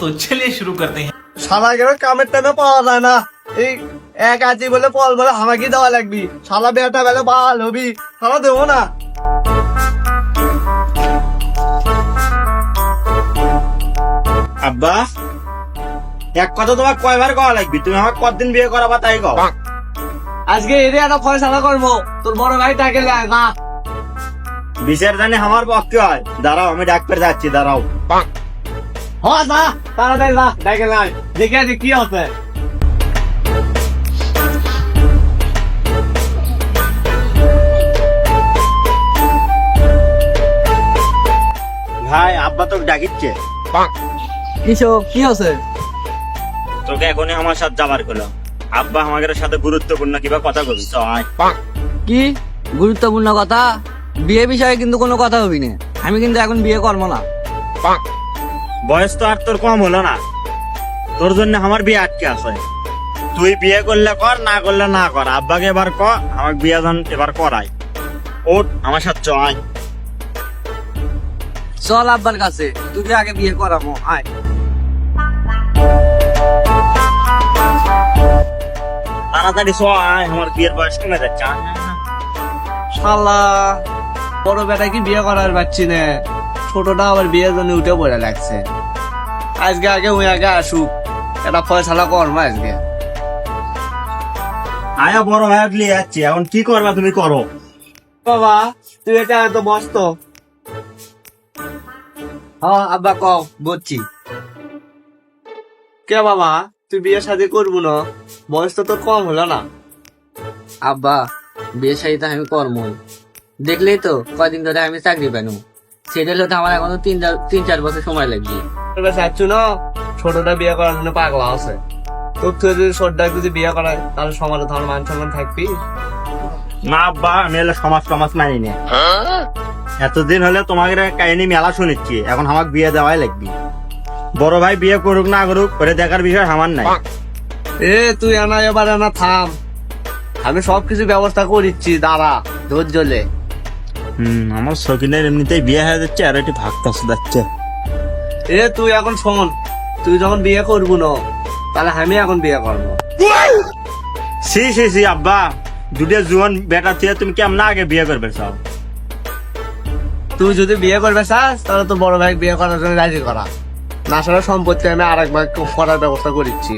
तो चलिए शुरू करते हैं। শালা গেলে কামের টাইমে পাওয়া যায় না। এই এক আছি বলে পল বলে আমাকে দেওয়া লাগবি। শালা বেটা বেলে বাল হবি, শালা দেবো না। আব্বা, এক কথা তোমার কয়বার কওয়া লাগবে? তুমি আমার কতদিন বিয়ে করাবা তাই কও। আজকে এরে একটা ফয়সালা করবো, তোর বড় ভাই ডাকে না। বিচার জানি আমার পক্ষে হয়। দাঁড়াও, আমি ডাক্তার যাচ্ছি, দাঁড়াও। হ্যাঁ যা, তাড়াতাড়ি যা, ডাকে নাই। দেখে আছি কি হচ্ছে। ভাই, আব্বা তোকে ডাকিচ্ছে। কি হচ্ছে? তোকে এখনই আমার সাথে যাবার করলো। আব্বা আমাদের সাথে গুরুত্বপূর্ণ কিবা কথা বলবি, তো আয়। কি গুরুত্বপূর্ণ কথা? বিয়ে বিষয়ে কিন্তু কোনো কথা হবি না। আমি কিন্তু এখন বিয়ে করবো না। বয়স তো আর তোর কম হলো না, তোর জন্য আমার বিয়ে আটকে আছে। তুই বিয়ে করলে কর, না করলে না কর। আব্বাকে এবার ক আমাকে বিয়ে জান এবার করাই। ওঠ আমার সাথে চ, আয়। চল আব্বার কাছে, তুই আগে বিয়ে করাবো, আয়। তাড়াতাড়ি চ, আয়, আমার বিয়ের বয়স কমে যাচ্ছে, আয়, আয়, আয়। শালা বড় বেটা কি বিয়ে করার পাচ্ছি না, ছোটটা আবার বিয়ের জন্য উঠে পড়ে লাগছে। আজকে আগে ওই আগে আসুক, এটা ফয়সালা করবো আজকে। আয়া বড় ভাই নিয়ে যাচ্ছি, এখন কি করবা তুমি করো। বাবা তুই এটা এত মস্ত। হ্যাঁ আব্বা কও, বুঝছি। কে বাবা তুই বিয়ে শাদী করবো না? বয়স তো তোর কম হলো না। আব্বা বিয়ে শাড়ি তো আমি করবই, দেখলেই তো কয়দিন ধরে আমি চাকরি পেনু। সেটা হলে তো আমার এখনো 3-4 বছর সময় লাগবে। তোরা চাচ্ছু না ছোটটা বিয়ে করার জন্য পাগলা আছে। তোর তুই যদি ছোটটা যদি বিয়ে করায় তাহলে সমাজে ধর মান সম্মান থাকবি। না আব্বা, আমি হলে সমাজ টমাজ মানি না। এতদিন হলে তোমাকে কাহিনী মেলা শুনেছি, এখন আমাকে বিয়ে দেওয়াই লাগবে। বড় ভাই বিয়ে করুক না করুক ওরে দেখার বিষয় আমার নাই। এ তুই আনা এবার আনা থাম, আমি সবকিছু ব্যবস্থা করিচ্ছি, দাঁড়া ধৈর্যলে। আমার শকিনের এমনিতেই বিয়ে হয়ে যাচ্ছে, আর একটু ভাগতে যাচ্ছে। এ তুই এখন শোন, তুই যখন বিয়ে করবো না তাহলে আমি এখন বিয়ে করবো। সি সি সি আব্বা, দুটো জুয়ান বেটা থেকে তুমি কেমন আগে বিয়ে করবে চাও? তুই যদি বিয়ে করবে চাস তাহলে তো বড় ভাই বিয়ে করার জন্য রাজি করা, না সারা সম্পত্তি আমি আর একবার করার ব্যবস্থা করিচ্ছি।